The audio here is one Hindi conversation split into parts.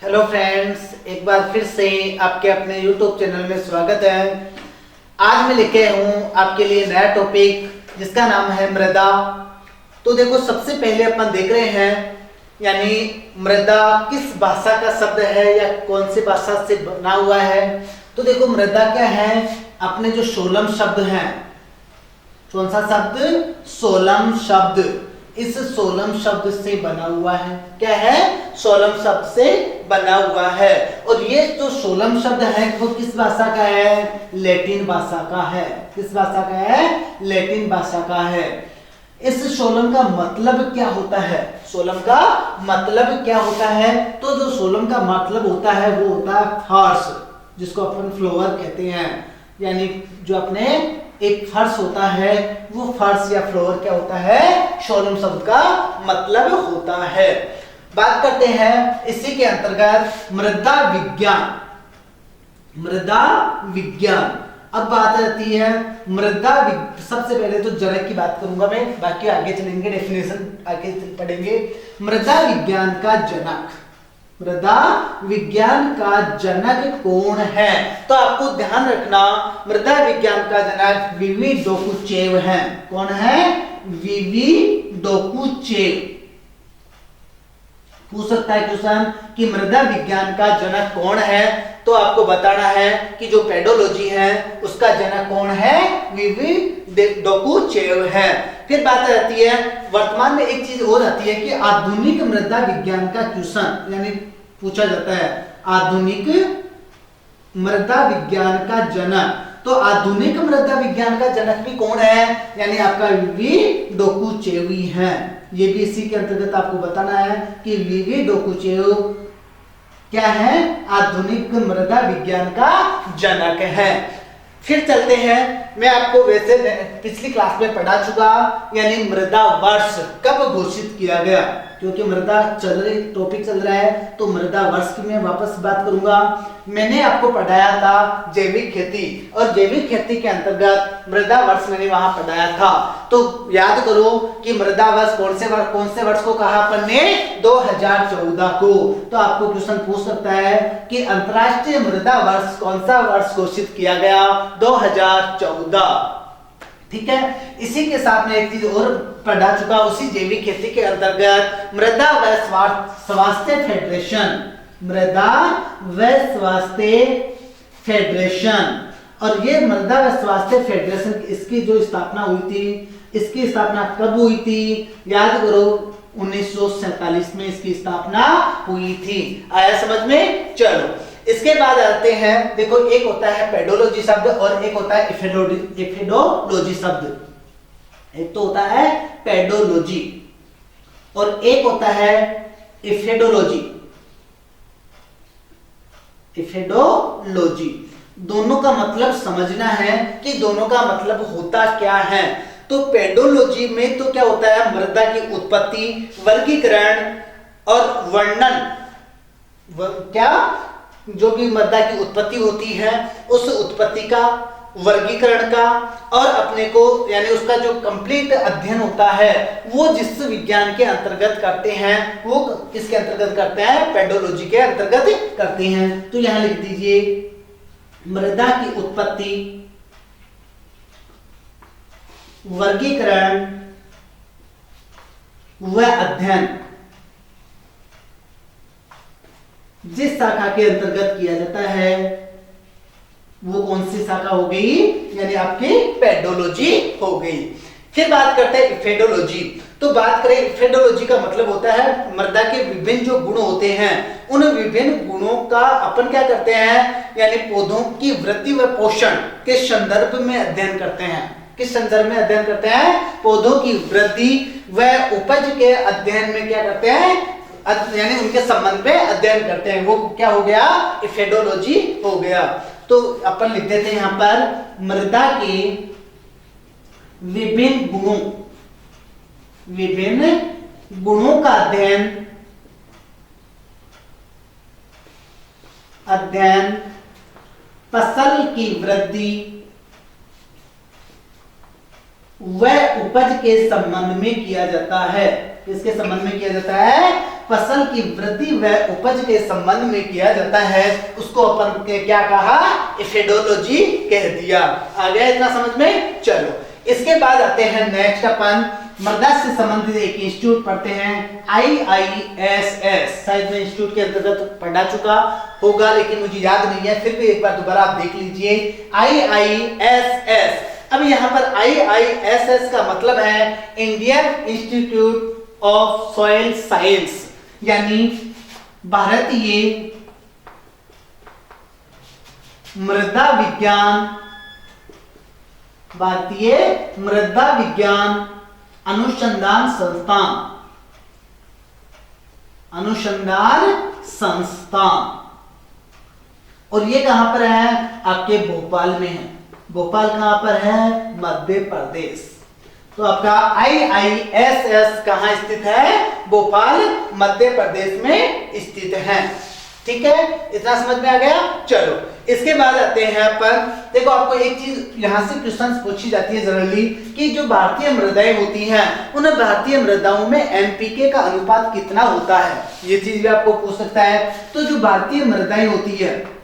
हेलो फ्रेंड्स, एक बार फिर से आपके अपने YouTube चैनल में स्वागत है। आज मैं लेके हूँ आपके लिए नया टॉपिक जिसका नाम है मृदा। तो देखो, सबसे पहले अपन देख रहे हैं यानी मृदा किस भाषा का शब्द है या कौन सी भाषा से बना हुआ है। तो देखो, मृदा क्या है, अपने जो सोलम शब्द हैं, कौन सा शब्द, सोलम शब्द, इस सोलम शब्द से बना हुआ है। क्या है, सोलम शब्द से बना हुआ है। और ये जो सोलम शब्द है वो किस भाषा का है, लैटिन भाषा का है। किस भाषा का है, लैटिन भाषा का है। इस सोलम का मतलब क्या होता है, सोलम का मतलब क्या होता है। तो जो सोलम का मतलब होता है वो होता है फर्श, जिसको अपन फ्लोवर कहते हैं। यानी जो अपने एक फर्श होता है, वो फर्श या फ्लोर क्या होता है, सोलम शब्द का मतलब होता है। बात करते हैं इसी के अंतर्गत मृदा विज्ञान। मृदा विज्ञान, अब बात आती है मृदा। सबसे पहले तो जनक की बात करूंगा मैं, बाकी आगे चलेंगे, डेफिनेशन आगे पढ़ेंगे। मृदा विज्ञान का जनक, मृदा विज्ञान का जनक कौन है। तो आपको ध्यान रखना, मृदा विज्ञान का जनक वीवी डोकुचेव है। कौन है, वीवी डोकुचेव। पूछ सकता है क्वेश्चन कि मृदा विज्ञान का जनक कौन है, तो आपको बताना है कि जो पेडोलॉजी है उसका जनक कौन है, वीवी डोकुचेव है। फिर बात आती है, वर्तमान में एक चीज और आती है कि आधुनिक मृदा विज्ञान का क्वेश्चन यानी पूछा जाता है, आधुनिक मृदा विज्ञान का जनक। तो आधुनिक मृदा विज्ञान का जनक भी कौन है, यानी आपका वीवी डोकुचेव है। ये भी इसी के अंतर्गत आपको बताना है कि वीवी डोकुचेव क्या है, आधुनिक मृदा विज्ञान का जनक है। फिर चलते हैं, मैं आपको वैसे पिछली क्लास में पढ़ा चुका, यानी मृदा वर्ष कब घोषित किया गया, क्योंकि मृदा चल रही, टॉपिक चल रहा है, तो मृदा वर्ष की मैं वापस बात करूंगा। मैंने आपको पढ़ाया था जैविक खेती, और जैविक खेती के अंतर्गत मृदा वर्ष मैंने वहां पढ़ाया था। तो याद करो कि मृदा वर्ष कौन से वर्ष को कहा अपन ने, 2014 को। तो आपको क्वेश्चन पूछ सकता है कि अंतरराष्ट्रीय मृदा वर्ष कौन सा वर्ष घोषित किया गया, 2014। ठीक है, इसी के साथ में एक चीज और पढ़ा चुका, उसी जैविक खेती के अंतर्गत मृदा व स्वास्थ्य फेडरेशन, मृदा व स्वास्थ्य फेडरेशन। और ये मृदा व स्वास्थ्य फेडरेशन, इसकी जो स्थापना हुई थी, इसकी स्थापना कब हुई थी, याद करो, 1947 में इसकी स्थापना हुई थी। आया समझ में। चलो, इसके बाद आते हैं, देखो, एक होता है पेडोलॉजी शब्द और एक होता है इफेडोलॉजी शब्द। एक तो होता है पेडोलॉजी और एक होता है इफेडोलॉजी। इफेडोलॉजी, दोनों का मतलब समझना है कि दोनों का मतलब होता क्या है। तो पेडोलॉजी में तो क्या होता है, मृदा की उत्पत्ति, वर्गीकरण और वर्णन, क्या, जो भी मृदा की उत्पत्ति होती है उस उत्पत्ति का, वर्गीकरण का, और अपने को यानी उसका जो कंप्लीट अध्ययन होता है वो जिस विज्ञान के अंतर्गत करते हैं, वो किसके अंतर्गत करते हैं, पेडोलॉजी के अंतर्गत करते हैं। तो यहां लिख दीजिए, मृदा की उत्पत्ति, वर्गीकरण व अध्ययन जिस शाखा के अंतर्गत किया जाता है वो कौन सी शाखा हो गई, यानी आपकी पेडोलॉजी हो गई। फिर बात करते हैं इफेडोलॉजी। तो बात करें, इफेडोलॉजी का मतलब होता है मृदा के विभिन्न जो गुण होते हैं, उन विभिन्न गुणों का अपन क्या करते हैं, यानी पौधों की वृद्धि व पोषण के संदर्भ में अध्ययन करते हैं। किस संदर्भ में अध्ययन करते हैं, पौधों की वृद्धि व उपज के अध्ययन में क्या करते हैं, यानी उनके संबंध में अध्ययन करते हैं। वो क्या हो गया, इफेडोलॉजी हो गया। तो अपन लिख देते हैं यहां पर, मृदा के विभिन्न गुणों का अध्ययन फसल की वृद्धि व उपज के संबंध में किया जाता है। किसके संबंध में किया जाता है, फसल की वृद्धि व उपज के संबंध में किया जाता है उसको अपन क्या कहा, एफिडोलॉजी कह दिया। आ गया इतना समझ में। चलो इसके बाद आते हैं नेक्स्ट अपन मृदा से संबंधित एक इंस्टीट्यूट पढ़ते हैं, IISS। शायद मैं इंस्टीट्यूट के अंतर्गत पढ़ा चुका होगा लेकिन मुझे याद नहीं है, फिर भी एक बार दोबारा आप देख लीजिए, IISS। अब यहाँ पर IISS का मतलब है Indian institute of soil science, यानी भारतीय मृदा विज्ञान, भारतीय मृदा विज्ञान अनुसंधान संस्थान, अनुसंधान संस्थान। और ये कहां पर है, आपके भोपाल में है। भोपाल कहां पर है, मध्य प्रदेश। तो आपका IISS कहां स्थित है, भोपाल मध्य प्रदेश में स्थित है। ठीक है, इतना समझ में आ गया। चलो इसके बाद आते हैं अपन, देखो आपको एक चीज यहां से क्वेश्चन पूछी जाती है जनरली कि जो भारतीय मृदाएं होती हैं उन भारतीय मृदाओं में NPK का अनुपात कितना होता है, ये चीज भी आपको पूछ सकता है। तो जो भारतीय मृदाएं होती है,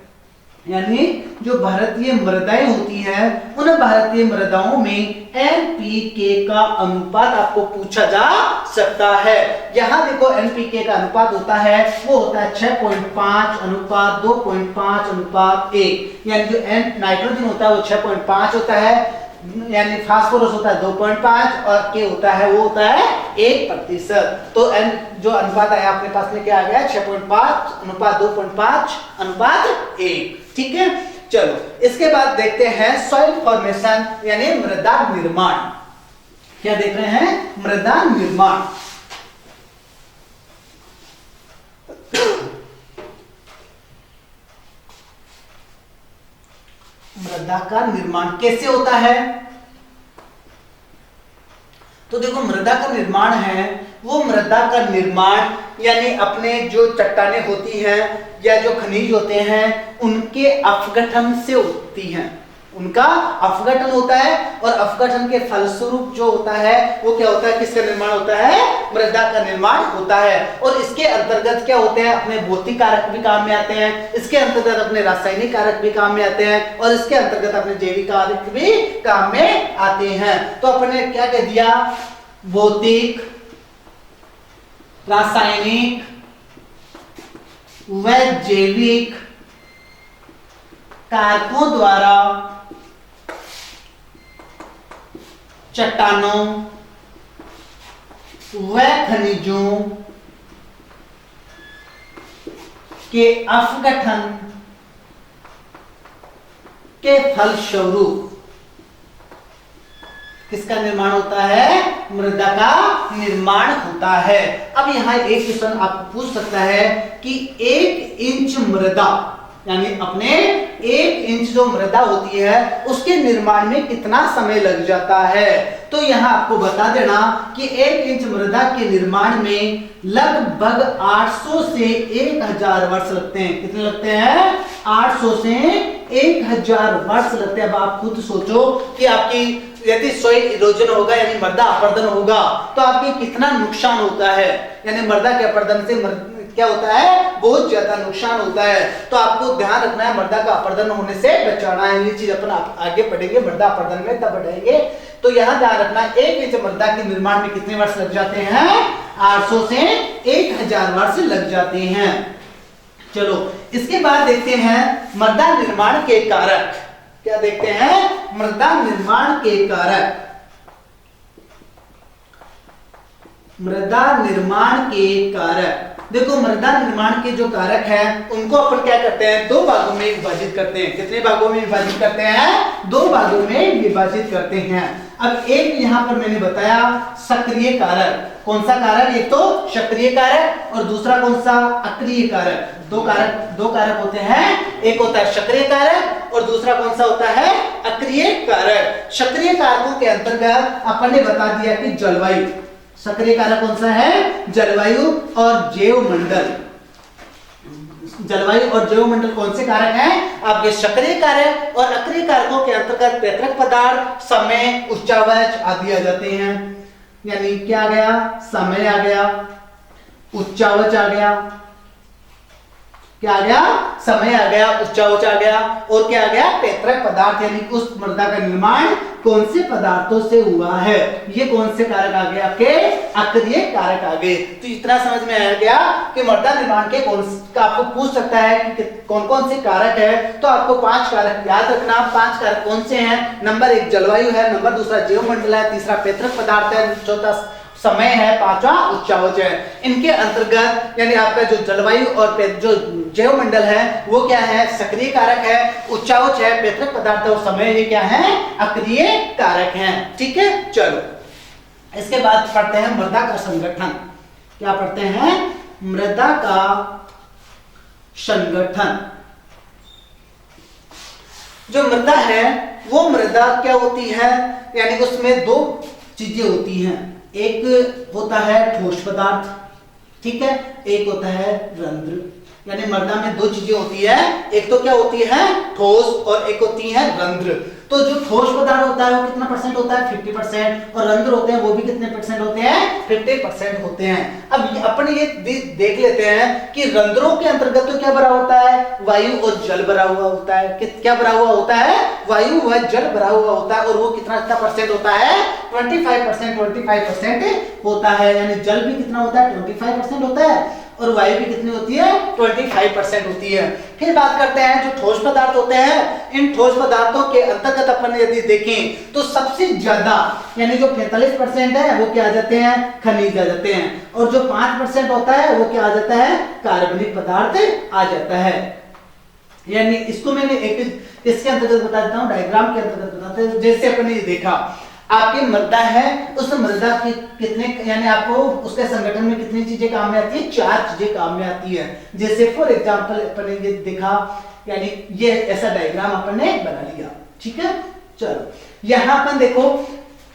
यानी जो भारतीय मृदाएं होती है उन भारतीय मृदाओं में NPK का अनुपात आपको पूछा जा सकता है। यहां देखो NPK का अनुपात होता है, वो होता है 6.5 अनुपात 2.5 अनुपात 1, यानी जो नाइट्रोजन होता है वो 6.5 होता है, यानी फास्फोरस होता है 2.5 और के होता है वो होता है 1%। तो जो अनुपात आया अपने पास में क्या आ गया, 6.5 अनुपात 2.5 अनुपात 1। ठीक है, चलो इसके बाद देखते हैं सॉइल फॉर्मेशन यानी मृदा निर्माण। क्या देख रहे हैं, मृदा निर्माण। मृदा का निर्माण कैसे होता है, तो देखो मृदा का निर्माण है वो मृदा का निर्माण यानी अपने जो चट्टानें होती हैं या जो खनिज होते हैं उनके अपघटन से होती हैं, उनका अपघटन होता है और अपघटन के फलस्वरूप जो होता है वो क्या होता है, किसका निर्माण होता है, मृदा का निर्माण होता है। और इसके अंतर्गत क्या होते हैं, अपने भौतिक कारक भी काम में आते हैं, इसके अंतर्गत अपने रासायनिक कारक भी काम में आते हैं और इसके अंतर्गत अपने जैविक कारक भी काम में आते हैं। तो अपने क्या कह दिया, भौतिक, रासायनिक व जैविक कारकों द्वारा चट्टानों व खनिजों के अपघटन के फलस्वरूप किसका निर्माण होता है, मृदा का निर्माण होता है। अब यहां एक क्वेश्चन आपको पूछ सकता है कि 1 इंच मृदा यानी अपने 1 इंच जो मृदा होती है उसके निर्माण में कितना समय लग जाता है। तो यहां आपको बता देना कि 1 इंच मृदा के निर्माण में लगभग 800 से 1000 वर्ष लगते हैं। कितने लगते हैं, 800 से 1000 वर्ष लगते हैं। अब आप खुद सोचो कि आपकी यदि सॉइल इरोजन होगा यानी मृदा अपरदन होगा तो आपके कितना नुकसान होता है, यानी मृदा के अपरदन से क्या होता है, बहुत ज्यादा नुकसान होता है। तो आपको ध्यान रखना है मृदा का अपरदन होने से बचाना है। ये चीज अपन आगे पढ़ेंगे, मृदा अपरदन में तब बढ़ेंगे। तो यहां ध्यान रखना है 1 इंच मृदा के निर्माण में कितने वर्ष लग जाते हैं, 800 से 1000 वर्ष लग जाते हैं। चलो इसके बाद देखते हैं मृदा निर्माण के कारक। क्या देखते हैं, मृदा निर्माण के कारक। मृदा निर्माण के कारक, देखो मृदा निर्माण के जो कारक हैं उनको अपन क्या करते हैं, 2 भागों में विभाजित करते हैं। कितने भागों में विभाजित करते हैं, 2 भागों में विभाजित करते हैं। अब एक यहां पर मैंने बताया सक्रिय कारक। कौन सा कारक, एक तो सक्रिय कारक और दूसरा कौन सा, अक्रिय कारक। दो कारक होते हैं, एक होता है सक्रिय कारक और दूसरा कौन सा होता है, अक्रिय कारक। सक्रिय कारकों के अंतर्गत अपन ने बता दिया कि जलवायु, सक्रिय कारक कौन सा है, जलवायु और जैव मंडल। जलवायु और जैव मंडल कौन से कारक हैं, आपके सक्रिय कारक। और अक्रिय कारकों के अंतर्गत पैतृक पदार्थ, समय, उच्चावच आदि आ जाते हैं। यानी क्या आ गया, समय आ गया, उच्चावच आ गया, क्या आ गया, समय आ गया, उच्चावच आ गया, और क्या आ गया, पैतृक पदार्थ, यानी उस मृदा का निर्माण कौन से पदार्थों से हुआ है, ये कौन से कारक आ गए, आपके अक्रिय कारक आ गए। तो इतना समझ में आ गया कि मृदा निर्माण के कौन का आपको पूछ सकता है कि कौन कौन से कारक है, तो आपको 5 कारक याद रखना। 5 कारक कौन से हैं, नंबर 1 जलवायु है, नंबर 2 जैवमंडल है, तीसरा पैतृक पदार्थ है, चौथा समय है, पांचवा उच्चावच है। इनके अंतर्गत यानी आपका जो जलवायु और जो जैवमंडल है वो क्या है, सक्रिय कारक है, उच्चावच है, पैतृक पदार्थ और समय ये क्या है, अक्रिय कारक हैं। ठीक है, चलो इसके बाद पढ़ते हैं मृदा का संगठन। क्या पढ़ते हैं, मृदा का संगठन। जो मृदा है वो मृदा क्या होती है, यानी उसमें 2 चीजें होती हैं, एक होता है ठोस पदार्थ, ठीक है, एक होता है रंध्र। यानी मृदा में 2 चीजें होती है, एक तो क्या होती है ठोस और एक होती है रंध्र। तो जो ठोस पदार्थ होता है वो कितना परसेंट होता है, 50%, और रंध्र होते हैं वो भी कितने परसेंट होते हैं, 50% होते हैं। अब अपन ये देख लेते हैं कि रंध्रों के अंतर्गत तो क्या भरा होता है, वायु और जल भरा हुआ होता है। क्या भरा हुआ होता है, वायु व जल भरा हुआ होता है, और वो कितना परसेंट होता है, 25% होता है। यानी जल भी कितना होता है, 25% होता है, और वायु भी कितनी होती है, 25% होती है। फिर बात करते हैं जो ठोस पदार्थ होते हैं, इन ठोस पदार्थों के अंतर्गत अपन यदि देखें तो सबसे ज्यादा यानी जो 45% है वो क्या आ जाते हैं, खनिज आ जाते हैं, और जो 5% होता है वो क्या आ जाता है, कार्बनिक पदार्थ आ जाता है। यानी इसको मैंने एक इसके अंतर्गत बता देता हूं, डायग्राम के अंतर्गत बताते हैं। जैसे अपन ने देखा आपकी मृदा है, उस मृदा की कितने यानी आपको उसके संगठन में कितनी चीजें काम में आती है, 4 चीजें काम में आती है। जैसे फॉर एग्जांपल अपन ने ये देखा, यानी ये ऐसा डायग्राम अपन ने बना लिया। ठीक है, चलो यहां अपन देखो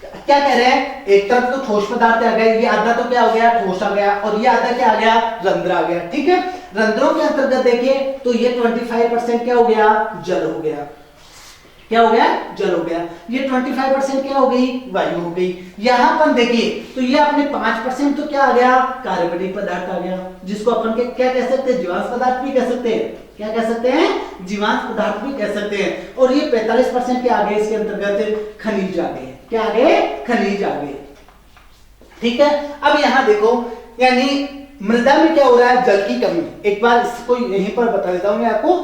क्या कह रहे हैं, एक तरफ तो ठोस पदार्थ आ गए, ये आधा तो क्या हो गया, ठोस आ गया, और ये आधा क्या आ गया, रंध्र आ गया। ठीक है, रंध्रों के अंतर्गत देखिए तो ये 25% क्या हो गया, जल हो गया। क्या हो गया, जल हो गया। ये 25% क्या हो गई, वायु हो गई। यहां पर देखिए तो ये अपने 5% तो क्या आ गया, कार्बनिक पदार्थ आ गया, जिसको अपन के क्या कह सकते हैं, जीवाश्म पदार्थ भी कह सकते हैं। क्या कह सकते हैं, जीवाश्म पदार्थ भी कह सकते हैं। और ये 45% क्या आ गए, इसके अंतर्गत खनिज आ गए। क्या आ गए, खनिज आ गए। ठीक है, अब यहां देखो यानी मृदा में क्या हो रहा है, जल की कमी। एक बार इसको यहीं पर बता देता हूं मैं आपको,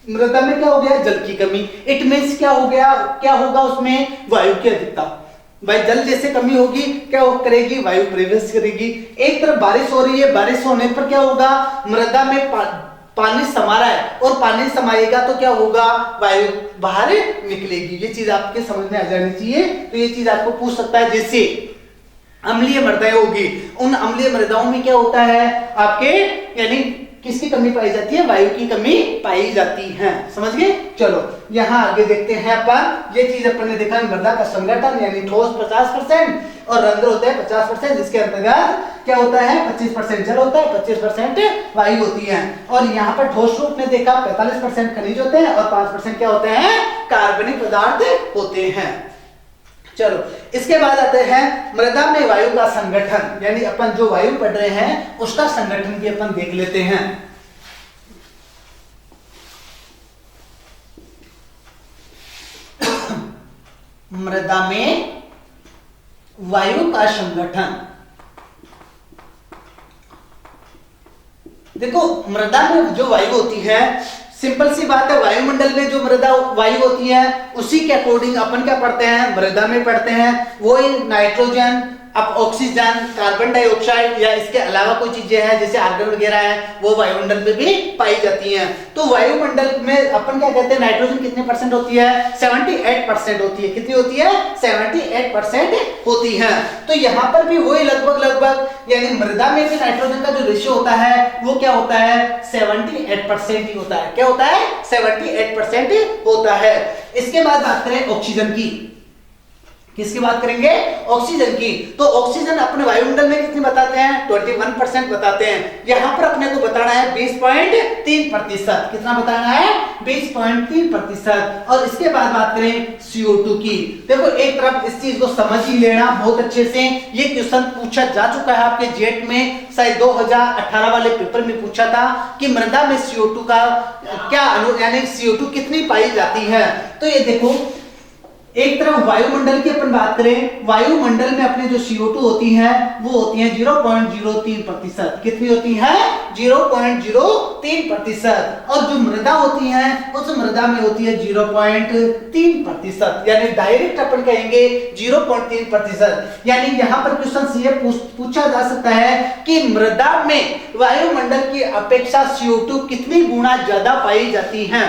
मृदा में क्या हो गया, जल की कमी। इट मींस क्या हो गया, क्या होगा उसमें, वायु की अधिकता। भाई जल जैसे कमी होगी क्या करेगी, वायु प्रवेश करेगी। एक तरफ बारिश हो रही है, बारिश होने पर क्या होगा, मृदा में पानी समा रहा है, और पानी समाएगा तो क्या होगा, वायु बाहर निकलेगी। ये चीज आपके समझ में आ जानी चाहिए। तो ये चीज आपको पूछ सकता है, जैसे अम्लीय मृदाएं होगी, उन अम्लीय मृदाओं में क्या होता है आपके, यानी किसकी कमी पाई जाती है, वायु की कमी पाई जाती है। समझ गए, चलो यहां आगे देखते हैं अपन। ये चीज अपन ने देखा, मृदा का संगठन यानी ठोस 50% और रंध्र होते हैं 50%, जिसके अंतर्गत क्या होता है, 25% जल होता है, 25% वायु होती है। और यहाँ पर ठोस रूप में देखा 45% खनिज होते हैं और 5% क्या होते हैं, कार्बनिक पदार्थ होते हैं। चलो इसके बाद आते हैं मृदा में वायु का संगठन, यानी अपन जो वायु पढ़ रहे हैं उसका संगठन भी अपन देख लेते हैं। मृदा में वायु का संगठन, देखो मृदा में जो वायु होती है, सिंपल सी बात है, वायुमंडल में जो मृदा वायु होती है उसी के अकॉर्डिंग अपन क्या पढ़ते हैं, मृदा में पढ़ते हैं। वही नाइट्रोजन, अब ऑक्सीजन, कार्बन डाइऑक्साइड या इसके अलावा कोई चीजें हैं जैसे आर्गन वगैरह है, वो वायुमंडल में भी पाई जाती हैं। तो वायुमंडल में अपन क्या कहते हैं, नाइट्रोजन कितने परसेंट होती है, 78% होती है। कितनी होती है, 78% होती है। तो यहाँ पर भी वही लगभग यानी मृदा में भी नाइट्रोजन का जो रेशियो होता है वो क्या होता है, 78% ही होता है। क्या होता है, 78% होता है। इसके बाद बात करें ऑक्सीजन की। किसकी बात करेंगे? ऑक्सीजन की। तो ऑक्सीजन अपने वायुमंडल में कितनी बताते हैं? 21% बताते हैं। यहां पर अपने को बताना है 20.3%। कितना बताना है? 20.3%। और इसके बाद बात करें CO2 की। देखो एक तरफ इस चीज को समझ ही लेना बहुत अच्छे से। ये क्वेश्चन पूछा जा चुका है आपके जेट में, शायद 2018 वाले पेपर में पूछा था कि मृदा में CO2 का क्या यानी CO2 कितनी पाई जाती है। तो ये देखो एक तरफ वायुमंडल की अपन बात करें, वायुमंडल में अपने जो CO2 होती है वो होती है 0.03%। कितनी होती है? 0.03%। और जो मृदा होती है उस मृदा में होती है 0.3%। यानी डायरेक्ट अपन कहेंगे 0.3%। यानी यहां पर क्वेश्चन ये पूछा जा सकता है कि मृदा में वायुमंडल की अपेक्षा CO2 कितनी गुना ज्यादा पाई जाती है।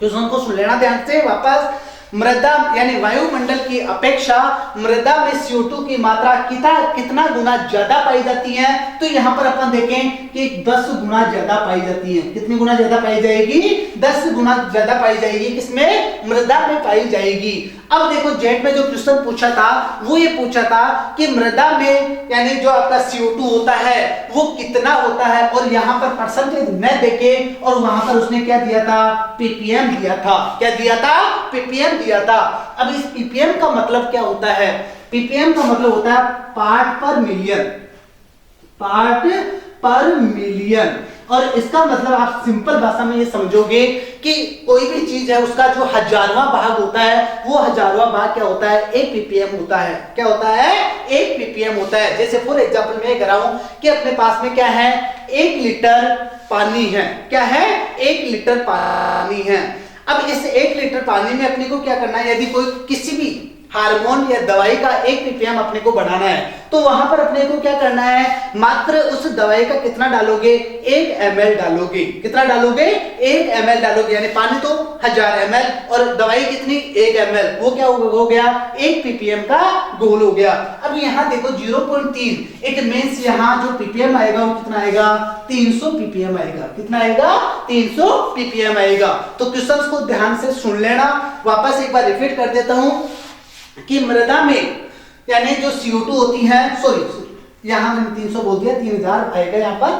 क्वेश्चन को सुन लेना ध्यान से वापस। मृदा यानी वायुमंडल की अपेक्षा मृदा में CO2 की मात्रा कितना गुना ज्यादा पाई जाती है। तो यहां पर अपन देखें कि 10 गुना ज्यादा पाई जाती है। कितनी गुना ज्यादा पाई जाएगी? 10 गुना ज्यादा पाई जाएगी। किसमें? मृदा में पाई जाएगी। अब देखो जेट में जो क्वेश्चन पूछा था वो ये पूछा था कि मृदा में यानी जो आपका CO2 होता है वो कितना होता है, और यहां पर परसेंटेज न देके और वहां पर उसने क्या दिया था? ppm दिया था। क्या दिया था? ppm दिया था। अब इस ppm का मतलब क्या होता है? ppm का मतलब होता है पार्ट पर मिलियन। पार्ट पर मिलियन। और इसका मतलब आप सिंपल भाषा में ये समझोगे कि कोई भी चीज है उसका जो हजारवां भाग होता है वो हजारवां भाग क्या होता है? 1 ppm होता है। क्या होता है? 1 ppm होता है। जैसे फॉर एग्जांपल मैं कह रहा हूं कि अपने पास में क्या है? 1 लीटर पानी है। क्या है? 1 लीटर पानी है। अब इस 1 लीटर पानी में अपने को क्या करना है? यदि कोई किसी भी हार्मोन या दवाई का 1 ppm अपने को बढ़ाना है तो वहां पर अपने को क्या करना है? मात्र उस दवाई का कितना डालोगे? 1 ml डालोगे। कितना डालोगे? 1 ml डालोगे। यानी पानी तो 1000 ml और दवाई कितनी? 1 ml। वो क्या हो गया? 1 ppm का गोल हो गया। अब यहाँ देखो 0.3, इट मींस यहाँ जो ppm आएगा वो कितना आएगा? 300 ppm आएगा। कितना आएगा? 300 ppm आएगा। तो क्वेश्चंस को ध्यान से सुन लेना। वापस एक बार रिपीट कर देता हूं कि मृदा में यानी जो CO2 होती है, सॉरी यहां मैंने 300 बोल दिया, 3000 आएगा यहां पर।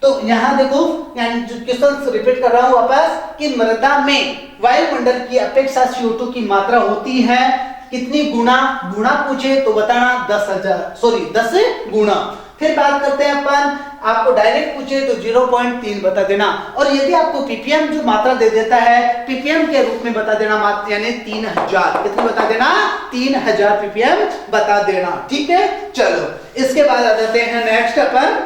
तो यहां देखो यानी जो क्वेश्चन रिपीट कर रहा हूं वापस कि मृदा में वायुमंडल की अपेक्षा CO2 की मात्रा होती है कितनी गुना? गुना पूछे तो बताना 10 गुना। फिर बात करते हैं अपन, आपको डायरेक्ट पूछे तो 0.3 बता देना। और यदि आपको ppm जो मात्रा दे देता है ppm के रूप में बता देना, यानी 3000। कितनी बता देना? 3000 ppm बता देना। ठीक है, चलो इसके बाद आ जाते हैं नेक्स्ट अपन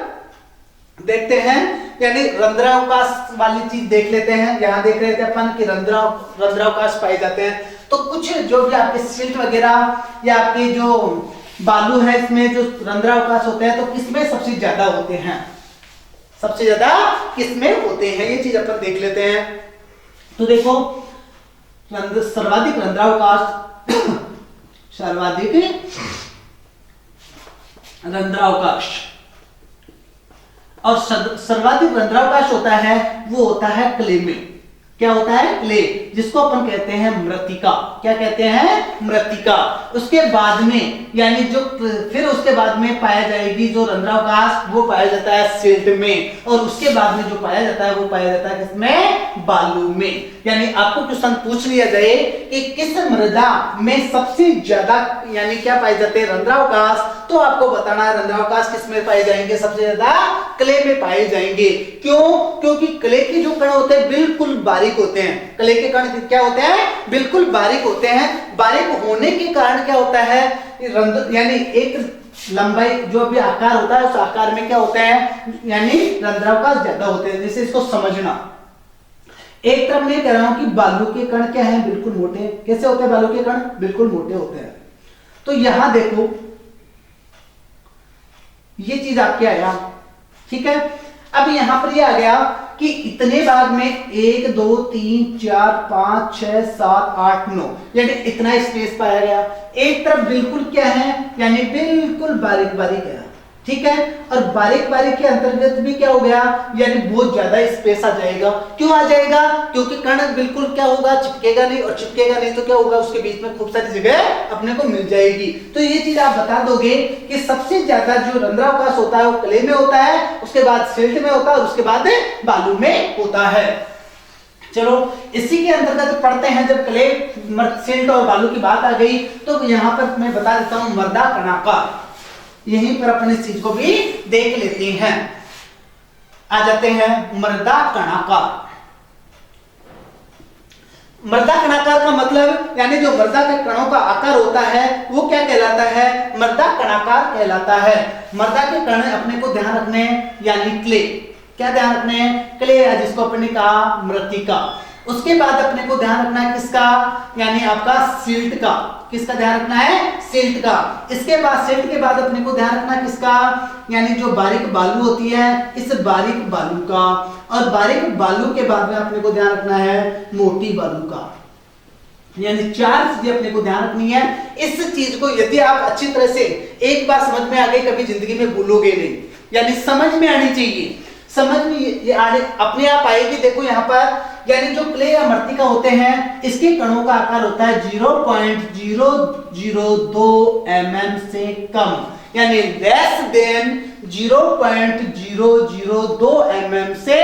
देखते हैं यानी रंध्रावकाश वाली चीज देख लेते हैं। यहां देख रहे थे अपन कि रंध्रावकाश पाए जाते हैं। तो कुछ जो भी आपके सिल्ट वगैरह या आपके जो बालू है इसमें जो रंध्रावकाश होते हैं तो किसमें सबसे ज्यादा होते हैं? सबसे ज्यादा किसमें होते हैं? ये चीज अपन देख लेते हैं। तो देखो सर्वाधिक रंध्रावकाश सर्वाधिक रंध्रावकाश और सर्वाधिक रंध्रावकाश होता है वो होता है क्ले में। क्या होता है? क्ले, जिसको अपन कहते हैं मृत्तिका। क्या कहते हैं? मृत्तिका। उसके बाद में यानी जो फिर उसके बाद में पाया जाएगी जो रंध्रावकाश वो पाया जाता है सिल्ट में, और उसके बाद में जो पाया जाता है वो पाया जाता है किसमें? बालू में। यानी आपको क्वेश्चन पूछ लिया जाए कि किस मृदा में सबसे ज्यादा यानी क्या पाए जाते हैं? रंध्रावकाश, तो आपको बताना है रंध्रावकाश किसमें पाए जाएंगे? सबसे ज्यादा क्ले में पाए जाएंगे। क्यों? क्योंकि क्ले के जो कण होते हैं बिल्कुल बारीक होते हैं। क्ले के कण क्या होते हैं? बिल्कुल बारीक होते हैं। बारीक होने के कारण क्या होता है? यानी एक लंबाई जो भी आकार होता है उस आकार में क्या होता है? यानी रंध्रावकाश ज्यादा होते हैं। जैसे इसको समझना, एक तरफ मैं कह रहा हूं कि बालू के कण क्या है? बिल्कुल मोटे। कैसे होते हैं बालू के कण? बिल्कुल मोटे होते हैं। तो यहां देखो ये चीज आपके आया, ठीक है। अब यहां पर ये आ गया कि इतने भाग में 1 2 3 4 5 6 7 8 9 यानी इतना स्पेस पाया गया। एक तरफ बिल्कुल क्या है? यानी बिल्कुल बारीक बारीक है। ठीक है। और बारीक बारीक के अंतर्गत भी क्या हो गया, यानी बहुत ज्यादा स्पेस आ जाएगा। क्यों आ जाएगा, क्योंकि कण बिल्कुल क्या होगा, चिपकेगा नहीं, और चिपकेगा नहीं तो क्या होगा, उसके बीच में खूब सारी जगह अपने को मिल जाएगी। तो ये चीज आप बता दोगे कि सबसे ज्यादा जो रंध्रावकाश होता है वो क्ले में होता है, उसके बाद सिल्ट में होता है, और उसके बाद बालू में होता है। चलो इसी के अंतर्गत पढ़ते हैं, जब क्ले, सिल्ट और बालू की बात आ गई तो यहाँ पर मैं बता देता हूं मृदा कणाकार। यहीं पर अपन इस चीज को भी देख लेते हैं। आ जाते हैं मृदा कणाकार। मृदा कणाकार का मतलब यानी जो मृदा के कणों का आकार होता है वो क्या कहलाता है, मृदा कणाकार कहलाता है। मृदा के कण अपने को ध्यान रखने हैं, यानी क्ले, क्या ध्यान रखने हैं, क्ले, जिसको अपने कहा मृत्तिका। उसके बाद अपने को ध्यान रखना है किसका, यानी आपका सिल्ट का। किसका ध्यान रखना है, सिल्ट का। इसके बाद सिल्ट के बाद अपने को ध्यान रखना है किसका, यानी जो बारीक बालू होती है, इस बारीक बालू का। और बारीक बालू के बाद में अपने को ध्यान रखना है मोटी बालू का। यानी चार चीजें अपने को ध्यान रखनी है। इस चीज को यदि आप अच्छी तरह से एक बार समझ में आ गई, कभी जिंदगी में भूलोगे नहीं, यानी समझ में आनी चाहिए। समझ में ये अपने आप आएगी। देखो यहाँ पर, यानी जो क्ले या मृत्तिका होते हैं, इसके कणों का आकार होता है 0.002 mm से कम, यानी लेस देन 0.002 mm से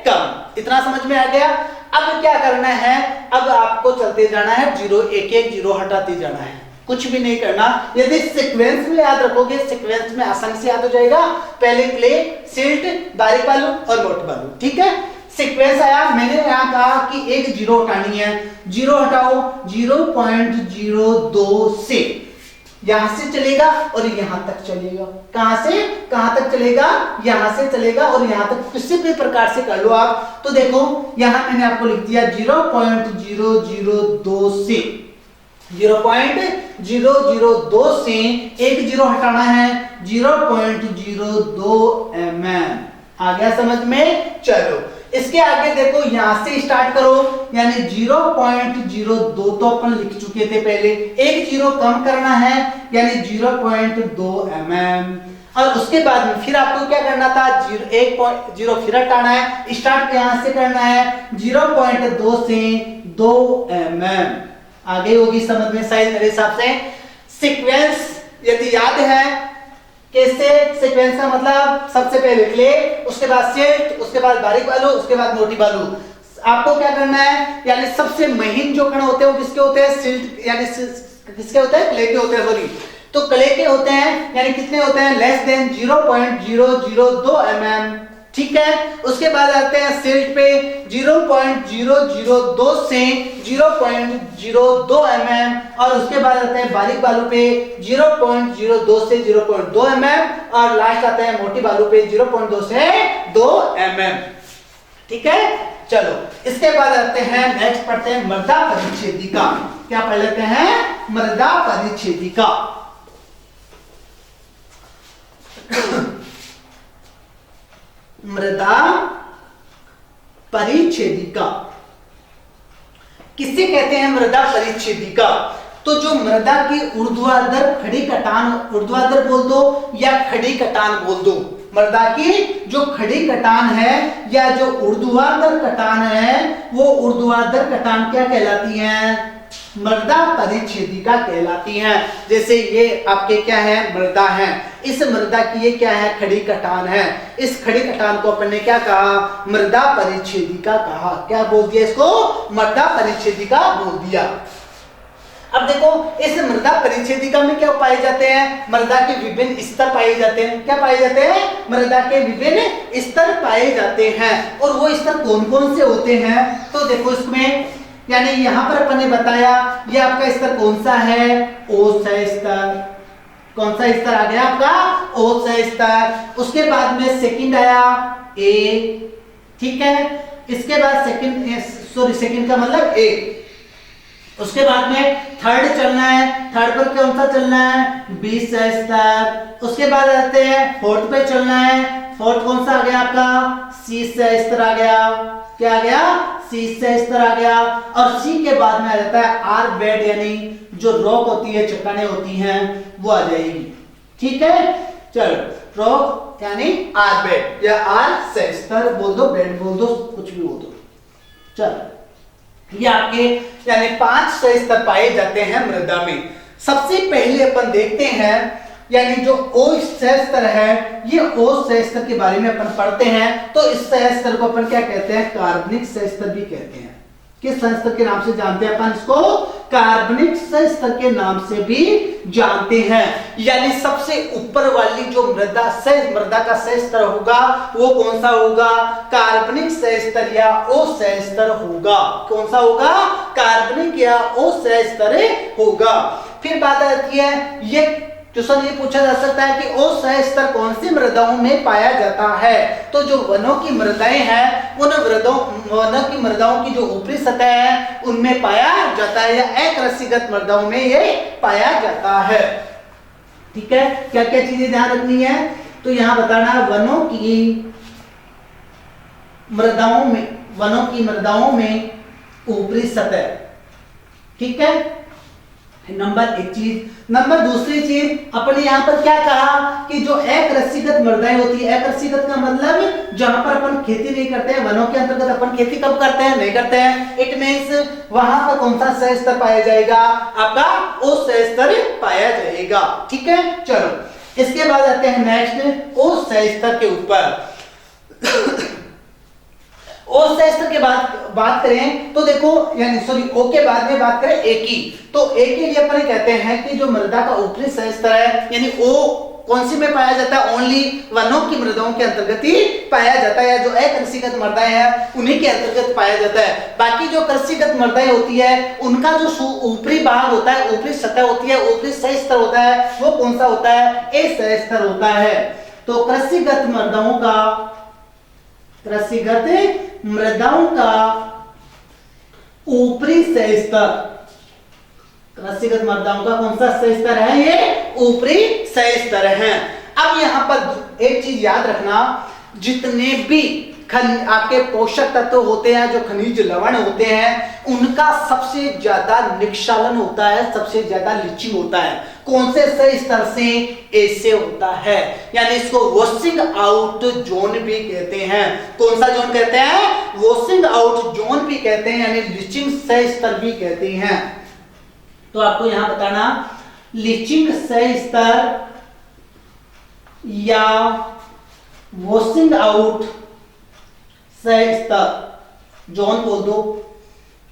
कम। इतना समझ में आ गया। अब क्या करना है, अब आपको चलते जाना है, 0 एक एक 0 हटाते जाना है, कुछ भी नहीं करना। यदि सीक्वेंस में याद रखोगे, सीक्वेंस में आसानी से याद हो जाएगा। पहले क्ले, सिल्ट, बारीक बालू और मोटी बालू, ठीक है। सीक्वेंस आया, मैंने यहाँ कहा कि एक 0 हटानी है, 0 हटाओ 0.02 से, यहां से चलेगा और यहां तक चलेगा। कहां से कहां तक चलेगा, यहां से चलेगा और यहां तक किसी भी प्रकार से कर लो आप। तो देखो यहां मैंने आपको लिख दिया 0.002 से, 0.002 से एक 0 हटाना है, 0.02 mm। आ गया समझ में। चलो इसके आगे देखो, यहां से स्टार्ट करो, यानी 0.02 तो अपन लिख चुके थे पहले, एक 0 कम करना है, यानी 0.2 mm। और उसके बाद में फिर आपको क्या करना था, 0 फिर हटाना है, स्टार्ट यहां से करना है 0.2 से 2 mm। आगे होगी समझ में शायद मेरे हिसाब से। सीक्वेंस यदि याद है, कैसे सीक्वेंस का मतलब, सबसे पहले क्ले, उसके बाद सिल्ट, उसके बाद बारीक बालू, उसके बाद मोटी बालू। आपको क्या करना है, यानी सबसे महीन जो कण होते हैं वो किसके होते हैं, सिल्ट, यानी किसके होते हैं, क्ले के होते हैं, सॉरी। तो क्ले के होते हैं, यानी कितने होते हैं, लेस देन 0.002 mm, ठीक है। उसके बाद आते हैं सिल्ट पे, 0.002 से 0.02 mm। और उसके बाद आते हैं बारीक बालू पे 0.02 से 0.2 mm। और लास्ट आता है मोटी बालू पे 0.2 से 2 mm, ठीक है। चलो इसके बाद आते हैं, नेक्स्ट पढ़ते हैं मृदा परिच्छेदिका। क्या पढ़ लेते हैं, मृदा परिच्छेदिका। मृदा परिच्छेदिका किससे कहते हैं, मृदा परिच्छेदिका। तो जो मृदा की ऊर्ध्वाधर खड़ी कटान, ऊर्ध्वाधर बोल दो या खड़ी कटान बोल दो, मृदा की जो खड़ी कटान है या जो ऊर्ध्वाधर कटान है, वो ऊर्ध्वाधर कटान क्या कहलाती है, मृदा परिच्छेदिका कहलाती हैं। जैसे ये आपके क्या है, मृदा है, इस मृदा की ये क्या है, खड़ी कटान है। इस खड़ी कटान को अपन ने क्या कहा, मृदा परिच्छेदिका कहा। क्या बोल दिया इसको, मृदा परिच्छेदिका बोल दिया। अब देखो इस मृदा परिच्छेदिका में क्या पाए जाते हैं, मृदा के विभिन्न स्तर पाए जाते हैं। क्या पाए जाते हैं, मृदा के विभिन्न स्तर पाए जाते हैं। और वो स्तर कौन कौन से होते हैं, तो देखो इसमें, यानी यहां पर अपन ने बताया ये आपका स्तर कौन सा है, ओस स्तर। कौन सा स्तर आ गया आपका, ओस स्तर। उसके बाद में सेकंड आया ए, ठीक है। इसके बाद सेकंड, सॉरी सेकंड का मतलब ए। उसके बाद में थर्ड चलना है, थर्ड पर कौन सा चलना है, बी स्तर। उसके बाद आते हैं फोर्थ पे चलना है, फोर्थ कौन सा आ गया आपका, सी स्तर आ गया। क्या आ गया, सी स्तर आ गया। और सी के बाद में आ जाता है आर बेड, यानी जो रॉक होती है, चट्टानें होती हैं, वो आ जाएगी, ठीक है। चलो रॉक यानी आर बेड या आर सह स्तर बोल दो, बेड बोल दो, कुछ भी बोल दो। चलो ये आपके यानी 5 सह स्तर पाए जाते हैं मृदा में। सबसे पहले अपन देखते हैं यानी जो ओ सह स्तर है, ये ओ सह स्तर के बारे में अपन पढ़ते हैं। तो इस सह स्तर को अपन क्या कहते हैं? कार्बनिक सह स्तर भी कहते हैं। किस सह स्तर के नाम से जानते हैं अपन इसको? कार्बनिक सह स्तर के नाम से भी जानते हैं। यानी सबसे ऊपर वाली जो मृदा का सह स्तर होगा वो कौन सा होगा? कार्बनिक सह स्तर या ओ सह स्तर होगा। कौन सा होगा? कार्बनिक या ओ सह स्तर होगा। फिर बात आती है, ये क्वेश्चन ये पूछा जा सकता है कि ओ सह स्तर कौन सी मृदाओं में पाया जाता है? तो जो वनों की मृदाएं हैं, उन वनों की मृदाओं की जो ऊपरी सतह है उनमें पाया जाता है, या अकृषिगत मृदाओं में ये पाया जाता है। ठीक है, क्या क्या चीजें ध्यान रखनी है? तो यहां बताना वनों की मृदाओं में ऊपरी सतह। ठीक है, नंबर एक चीज। नंबर दूसरी चीज अपने यहां पर क्या कहा कि जो अकृषिगत मृदाएं होती है, अकृषिगत का मतलब जहां पर अपन खेती नहीं करते हैं, वनों के अंतर्गत अपन खेती कब करते हैं? नहीं करते हैं। इट मींस वहां पर कौन सा सह स्तर पाया जाएगा? आपका ओ सह स्तर पाया जाएगा। ठीक है, चलो इसके बाद आते हैं नेक्स्ट ओ सह स्तर के ऊपर। ओ सह स्तर के बाद बात करें तो देखो, यानी सॉरी ओ के बाद में बात करें ए की, तो ए के लिए अपन कहते हैं कि जो मृदा का ऊपरी सह स्तर है, यानी ओ कौन सी में पाया जाता है? ओनली वनों की मृदाओं के अंतर्गत ही पाया जाता है, या जो अकृषिगत मृदाएं हैं उन्हीं के अंतर्गत पाया जाता है। बाकी जो कृषिगत मृदाएं होती है उनका जो ऊपरी भाग होता है, ऊपरी सतह होती है, ऊपरी सह स्तर होता है, वो कौन सा होता है? ए सह स्तर होता है। तो कृषिगत मृदाओं का ऊपरी सह स्तर, कृषिगत मृदाओं का कौन सा सह स्तर है? ये ऊपरी सह स्तर है। अब यहां पर एक चीज याद रखना, जितने भी आपके पोषक तत्व होते हैं, जो खनिज लवण होते हैं, उनका सबसे ज्यादा निक्षालन होता है, सबसे ज्यादा लीचिंग होता है। कौन से सह स्तर से? ए से होता है, यानी इसको वॉशिंग आउट जोन भी कहते हैं। कौन सा जोन कहते हैं? वॉशिंग आउट जोन भी कहते हैं, यानी लीचिंग सह स्तर भी कहते हैं। तो आपको यहां बताना, लीचिंग सह स्तर या वॉशिंग आउट सह स्तर जोन बोल दो,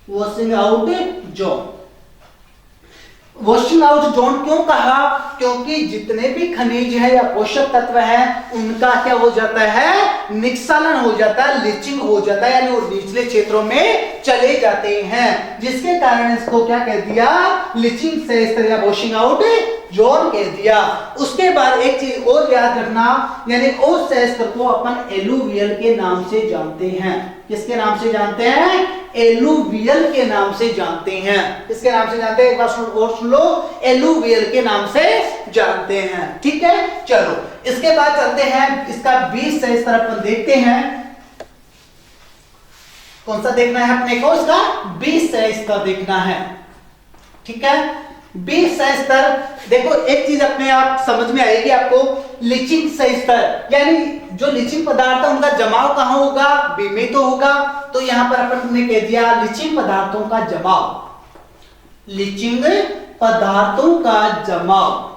washing out zone. Washing out zone क्यों कहा? क्योंकि जितने भी खनिज है या पोषक तत्व है उनका क्या हो जाता है? निक्षालन हो जाता है, लीचिंग हो जाता है, यानी वो निचले क्षेत्रों में चले जाते हैं, जिसके कारण इसको क्या कह दिया? लीचिंग सह स्तर या वॉशिंग आउट जोन कह दिया। उसके बाद एक चीज और याद रखना, यानी ओ सह स्तर को अपन एलुवियल के नाम से जानते हैं। किसके नाम से जानते हैं? एलुवियल के नाम से जानते हैं। किसके नाम से जानते हैं? एक बार सुन लो, एलुवियल के नाम से जानते हैं। ठीक है, चलो इसके बाद चलते हैं, इसका बी सह स्तर अपन देखते हैं। कौन सा देखना है अपने को? इसका बी सह स्तर देखना है। ठीक है, बी सह स्तर देखो, एक चीज अपने आप समझ में आएगी आपको, लीचिंग सह स्तर, यानी जो लीचिंग पदार्थ है उनका जमाव कहां होगा? बी में तो होगा। तो यहां पर अपन ने कह दिया लीचिंग पदार्थों का जमाव, लीचिंग पदार्थों का जमाव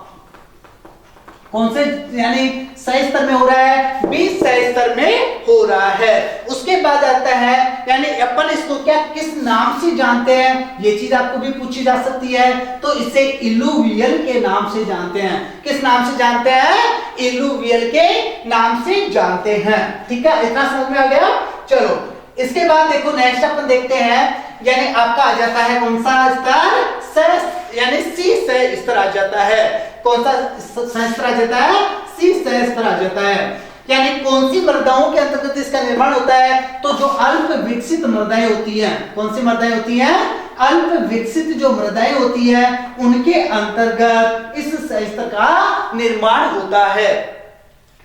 कौन से यानी सह स्तर में हो रहा है? बी सह स्तर में हो रहा है। उसके बाद आता है, यानी अपन इसको क्या किस नाम से जानते हैं? ये चीज आपको भी पूछी जा सकती है। तो इसे इलुवियल के नाम से जानते हैं। किस नाम से जानते हैं? इलुवियल के नाम से जानते हैं। ठीक है, इतना समझ में आ गया? चलो इसके बाद देखो नेक्स्ट अपन देखते हैं, यानी आपका आ जाता है कौन सा स्तर? यानी सी सह स्तर आ जाता है। कौन सा सह स्तर आ जाता है? सी सह स्तर आ जाता है। यानी कौन सी मृदाओं के अंतर्गत इसका निर्माण होता है? तो जो अल्प विकसित मृदाएं होती हैं, कौन सी मृदाएं होती हैं? अल्प विकसित जो मृदाएं होती है उनके अंतर्गत इस सह स्तर का निर्माण होता है।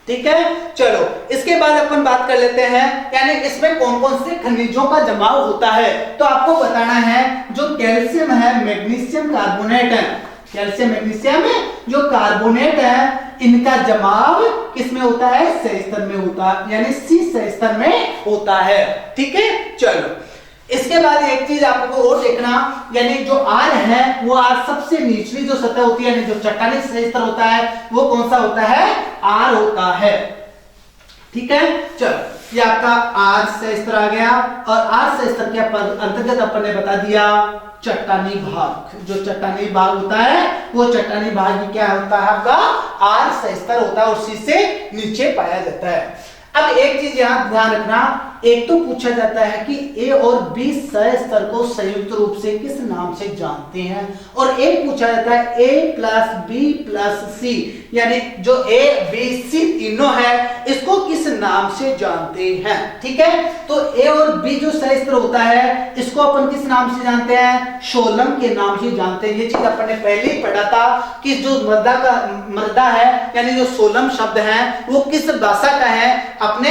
ठीक है, चलो इसके बाद अपन बात कर लेते हैं, यानी इसमें कौन कौन से खनिजों का जमाव होता है। तो आपको बताना है, जो कैल्शियम है, मैग्नीशियम कार्बोनेट है, कैल्शियम मैग्नीशियम जो कार्बोनेट है, इनका जमाव किस में होता है? सहस्त्र में होता है, यानी सी सहस्त्र में होता है। ठीक है, चलो इसके बाद एक चीज आपको और देखना, यानी जो आर है वो आर सबसे निचली जो सतह होती है, यानी जो चट्टानी सहस्त्र होता है वो कौन सा होता है? आर होता है। ठीक है, चलो ये आपका आर सहस्त्र आ गया, और आर सहस्त्र के अंतर्गत अपन ने बता दिया चट्टानी भाग। जो चट्टानी भाग होता है वो चट्टानी भाग क्या होता है? आपका आर सहस्त्र होता है, उसी से नीचे पाया जाता है। अब एक चीज यहां ध्यान रखना, एक तो पूछा जाता है कि ए और बी सहस्त्र को संयुक्त रूप से किस नाम से जानते हैं, और एक पूछा जाता है ए प्लस बी प्लस सी, यानी जो ए बी सी तीनों है इसको किस नाम से जानते हैं। ठीक है, तो ए और बी जो सहस्त्र होता है इसको अपन किस नाम से जानते हैं? शोलम के नाम से जानते हैं। ये चीज अपन ने पहले ही पढ़ा था कि जो मृदा है यानी जो सोलम शब्द है वो किस भाषा का है? अपने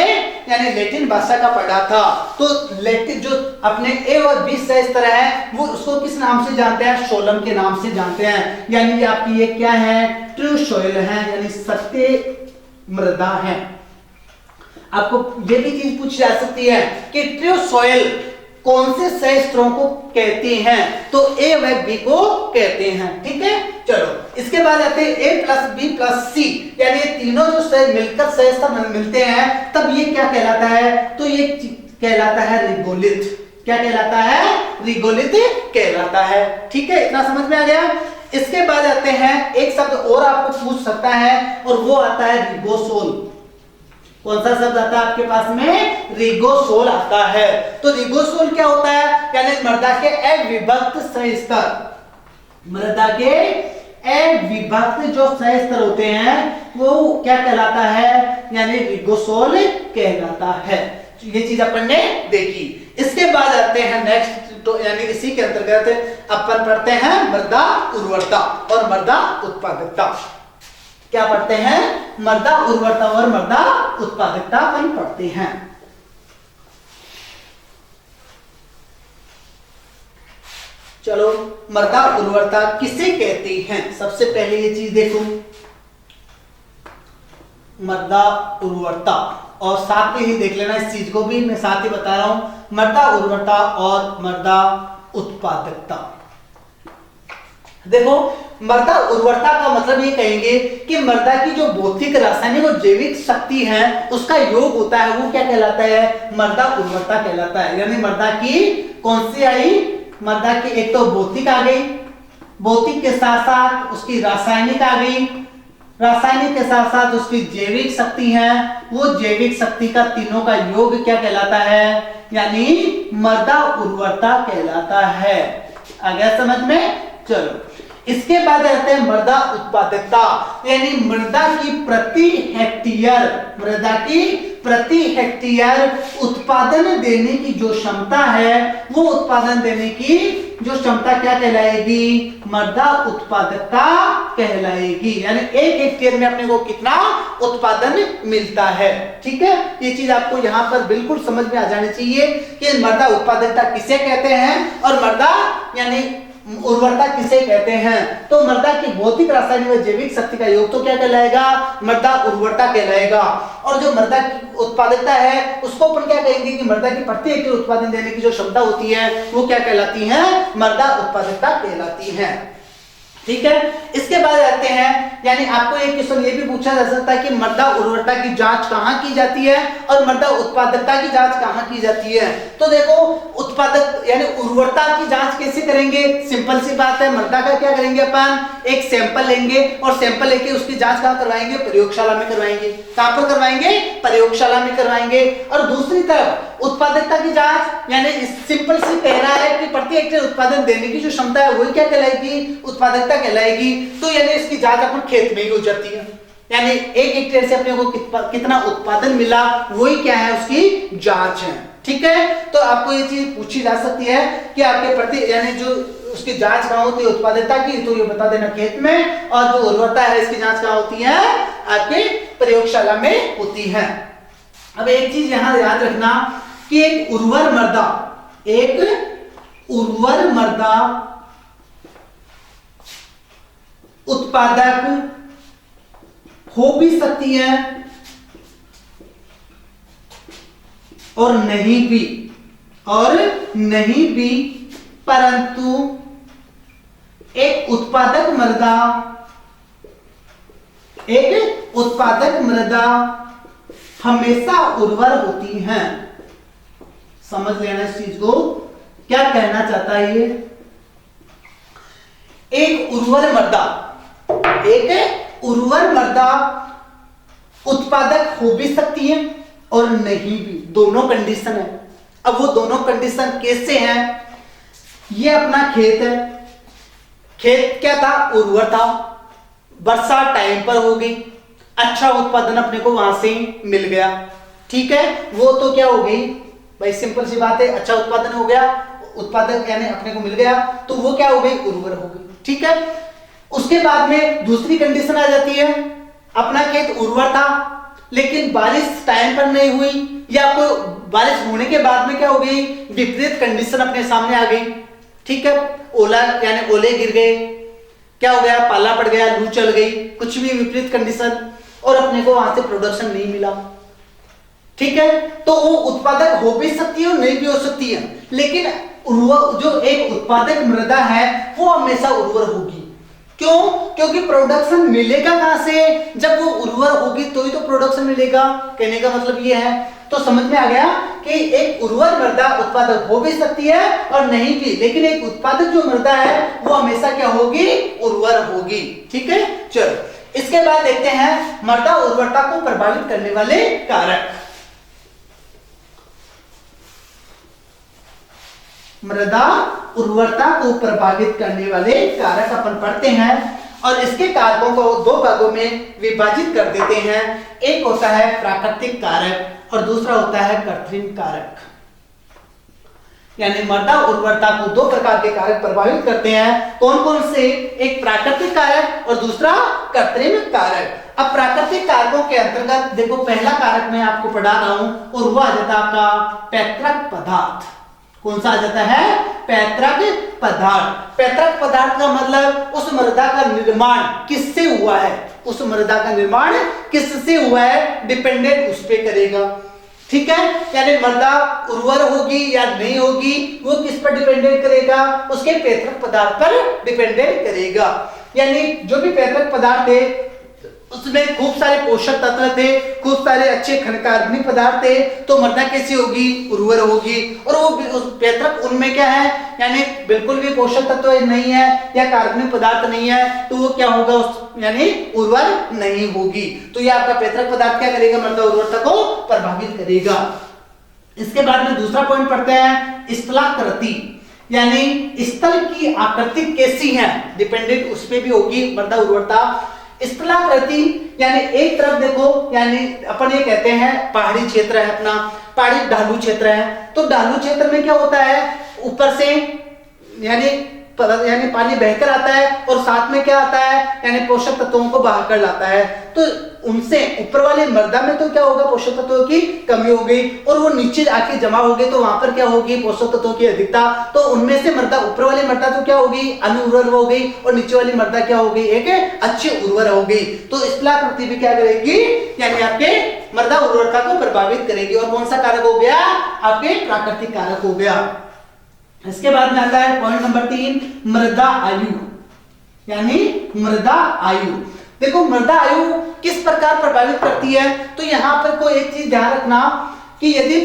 यानी लैटिन भाषा का पढ़ा था। तो लैटिन जो अपने ए और बी सहस्त्र है वो उसको किस नाम से जानते हैं? शोलम के नाम से जानते हैं। यानी कि आपकी ये क्या है? ट्रू सॉइल है, यानी सत्य मृदा है। आपको ये भी चीज पूछी जा सकती है कि ट्रू सॉइल कौन से सहस्त्रों को कहते हैं? तो ए व बी को कहते हैं। ठीक है, चलो इसके बाद आते हैं ए प्लस बी प्लस सी, यानी ये तीनों जो मिलकर सहस्त्र मिलते हैं तब ये क्या कहलाता है? तो ये कहलाता है रिगोलिथ। क्या कहलाता है? रिगोलिथ कहलाता है। ठीक है, इतना समझ में आ गया। इसके बाद आते हैं, एक शब्द और आपको पूछ सकता है और वो आता है रिगोसोल। कौन सा शब्द आता है आपके पास में? रिगोसोल आता है। तो रिगोसोल क्या होता है? यानी मृदा के अविभक्त सहस्त्र, मृदा के अविभक्त जो सहस्त्र होते हैं वो क्या कहलाता है? यानी रिगोसोल कहलाता है। ये चीज अपन ने देखी। इसके बाद आते हैं नेक्स्ट, तो यानी इसी के अंतर्गत अपन पढ़ते हैं मृदा उर्वरता और मृदा उत्पादकता। क्या पढ़ते हैं? मृदा उर्वरता और मृदा उत्पादकता अपन पढ़ते हैं। चलो मृदा उर्वरता किसे कहते हैं? सबसे पहले ये चीज देखो, मृदा उर्वरता, और साथ में ही देख लेना इस चीज को भी मैं साथ ही बता रहा हूं, मृदा उर्वरता और मृदा उत्पादकता। देखो मृदा उर्वरता का मतलब ये कहेंगे कि मृदा की जो भौतिक, रासायनिक और जैविक शक्ति है उसका योग होता है, वो क्या कहलाता है? मृदा उर्वरता कहलाता है। यानी मृदा की कौन सी आई? मृदा की एक तो भौतिक आ गई, भौतिक के साथ साथ उसकी रासायनिक आ गई, रासायनिक के साथ साथ उसकी जैविक शक्ति है, वो जैविक शक्ति का तीनों का योग क्या कहलाता है? यानी मृदा उर्वरता कहलाता है। आ गया समझ में? चलो इसके बाद आते हैं मृदा उत्पादकता, यानी मृदा की प्रति हेक्टेयर, मृदा की प्रति हेक्टेयर उत्पादन देने की जो क्षमता है वो उत्पादन देने की जो क्षमता क्या कहलाएगी? मृदा उत्पादकता कहलाएगी। यानी एक हेक्टेयर में अपने को कितना उत्पादन मिलता है। ठीक है, ये चीज आपको यहाँ पर बिल्कुल समझ में आ जानी चाहिए कि मृदा उत्पादकता किसे कहते हैं और मृदा यानी उर्वरता किसे कहते हैं। तो मृदा की भौतिक, रासायनिक और जैविक शक्ति का योग तो क्या कहलाएगा? मृदा उर्वरता कहलाएगा। और जो मृदा की उत्पादकता है उसको अपन क्या कहेंगे कि मृदा की प्रति हेक्टेयर उत्पादन देने की जो क्षमता होती है वो क्या कहलाती है? मृदा उत्पादकता कहलाती है। ठीक है, इसके बाद आते हैं, यानी आपको एक क्वेश्चन ये भी पूछा जा सकता है कि मृदा उर्वरता की जांच कहां की जाती है और मृदा उत्पादकता की जांच कहां की जाती है। तो देखो उत्पादक यानी उर्वरता की जांच कैसे करेंगे? सिंपल सी बात है, मृदा का क्या करेंगे अपन? एक सैंपल लेंगे और सैंपल लेके उसकी जांच कहां करवाएंगे? प्रयोगशाला में करवाएंगे। कहां पर करवाएंगे? प्रयोगशाला में करवाएंगे। और दूसरी तरफ उत्पादकता की जांच, यानी सिंपल सी कह रहा है कि प्रति हेक्टेयर उत्पादन देने की जो क्षमता है वही क्या कहलाएगी? उत्पादकता कहलाएगी। तो यानी इसकी जांच अपन खेत में ही हो जाती है, यानी एक हेक्टेयर से अपने को कितना उत्पादन मिला वही क्या है? उसकी जांच है। ठीक है, तो आपको ये चीज पूछी जा सकती है कि आपके प्रति यानी जो उसकी जांच कहां होती है उत्पादकता की, तो ये बता देना खेत में, और जो उर्वरता है इसकी जांच कहां होती है? आपके प्रयोगशाला में होती है। अब एक चीज यहां याद रखना कि एक उर्वर मृदा उत्पादक हो भी सकती है और नहीं भी, परंतु एक उत्पादक मृदा हमेशा उर्वर होती है। समझ लेना इस चीज को, क्या कहना चाहता है ये। एक उर्वर मृदा उत्पादक हो भी सकती है और नहीं भी, दोनों कंडीशन है। अब वो दोनों कंडीशन कैसे हैं? ये अपना खेत है, खेत क्या था? उर्वर था, वर्षा टाइम पर हो गई, अच्छा उत्पादन अपने को वहां से मिल गया, ठीक है। वो तो क्या हो गई भाई, सिंपल सी बात है, अच्छा उत्पादन हो गया, उत्पादन यानी अपने को मिल गया, तो वो क्या हो गई? उर्वर हो गई, ठीक है। उसके बाद में दूसरी कंडीशन आ जाती है, अपना खेत उर्वर था लेकिन बारिश टाइम पर नहीं हुई, या आपको बारिश होने के बाद में क्या हो गई? विपरीत कंडीशन अपने सामने आ गई, ठीक है। ओला यानी ओले गिर गए, क्या हो गया? पाला पड़ गया, लू चल गई, कुछ भी विपरीत कंडीशन, और अपने को वहां से प्रोडक्शन नहीं मिला, ठीक है। तो वो उत्पादक हो भी सकती है और नहीं भी हो सकती है, लेकिन जो एक उत्पादक मृदा है वो हमेशा उर्वर होगी। क्यों? क्योंकि प्रोडक्शन मिलेगा कहां से? जब वो उर्वर होगी तो ही तो प्रोडक्शन मिलेगा, कहने का मतलब ये है। तो समझ में आ गया कि एक उर्वर मृदा उत्पादक हो भी सकती है और नहीं भी, लेकिन एक उत्पादक जो मृदा है वो हमेशा क्या होगी? उर्वर होगी, ठीक है। चलो इसके बाद देखते हैं मृदा उर्वरता को प्रभावित करने वाले कारक। मृदा उर्वरता को प्रभावित करने वाले कारक अपन पढ़ते हैं, और इसके कारकों को दो भागों में विभाजित कर देते हैं। एक होता है प्राकृतिक कारक और दूसरा होता है कृत्रिम कारक। यानी मृदा उर्वरता को दो प्रकार के कारक प्रभावित करते हैं। कौन कौन से? एक प्राकृतिक कारक और दूसरा कृत्रिम कारक। अब प्राकृतिक कारकों के अंतर्गत देखो, पहला कारक मैं आपको पढ़ा रहा हूं और वो आ जाता है आपका पैतृक पदार्थ। कौन सा आ जाता है? पैतृक पदार्थ। पैतृक पदार्थ का मतलब उस मृदा का निर्माण किससे हुआ है, उस मृदा का निर्माण किससे हुआ है, डिपेंडेंट उस पे करेगा, ठीक है। यानी मृदा उर्वर होगी या नहीं होगी वो किस पर डिपेंडेंट करेगा? उसके पैतृक पदार्थ पर डिपेंडेंट करेगा। यानी जो भी पैतृक पदार्थ है उसमें खूब सारे पोषक तत्व थे, खूब सारे अच्छे कार्बनिक पदार्थ थे, तो मृदा कैसी होगी? उर्वर होगी। और वो उस पैतृक उनमें क्या है, यानी बिल्कुल भी पोषक तत्व नहीं है या कार्बनिक पदार्थ नहीं है, तो वो क्या होगा? यानी उर्वर नहीं होगी। तो ये आपका पैतृक पदार्थ क्या करेगा? मृदा उर्वरता को प्रभावित करेगा। इसके बाद में दूसरा पॉइंट पढ़ते हैं, स्थलाकृति, यानी स्थल की आकृति कैसी है, डिपेंडेंट उस पे भी होगी मृदा उर्वरता। स्थलाकृति यानी एक तरफ देखो, यानी अपन ये कहते हैं पहाड़ी क्षेत्र है अपना, पहाड़ी ढालू क्षेत्र है, तो ढालू क्षेत्र में क्या होता है? ऊपर से यानी पानी बहकर आता है और साथ में क्या आता है? यानी पोषक तत्वों को बहाकर लाता है। तो उनसे ऊपर वाली मृदा में तो क्या होगा? पोषक तत्वों की कमी हो गई, और वो नीचे आके जमा हो गई, तो वहां पर क्या होगी? पोषक तत्वों की अधिकता। तो उनमें से मृदा ऊपर वाली मृदा तो क्या होगी? अनुर्वर हो गई, और नीचे वाली मृदा क्या हो गई? एक अच्छी उर्वर हो गई। तो स्थलाकृति भी क्या करेगी? यानी आपके मृदा उर्वरता को प्रभावित करेगी। और कौन सा कारक हो गया? आपके प्राकृतिक कारक हो गया। इसके बाद में आता है पॉइंट नंबर 3, मृदा आयु, यानी मृदा आयु। देखो मृदा आयु किस प्रकार प्रभावित करती है, तो यहां पर कोई एक चीज ध्यान रखना कि यदि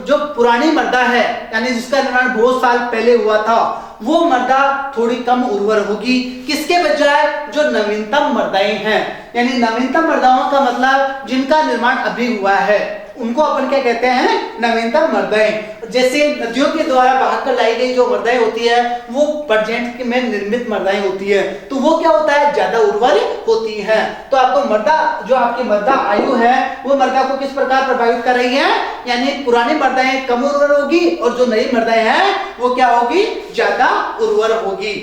जो पुरानी मृदा है, यानी जिसका निर्माण बहुत साल पहले हुआ था, वो मृदा थोड़ी कम उर्वर होगी। किसके बजाय? जो नवीनतम मृदाएं हैं, यानी नवीनतम मृदाओं का मतलब जिनका निर्माण अभी हुआ है, उनको अपन क्या कहते हैं? नवीनतम मृदाएं। जैसे नदियों के द्वारा बहाकर लाई गई जो मृदाएं होती है वो प्रेजेंट में निर्मित मृदाएं होती है, तो वो क्या होता है? ज्यादा उर्वर होती है। तो आपको मृदा, जो आपकी मृदा आयु है वो मृदा को किस प्रकार प्रभावित कर रही है? यानी पुरानी मृदाएं कम उर्वर होगी और जो नई मृदाएं हैं वो क्या होगी? ज्यादा उर्वर होगी।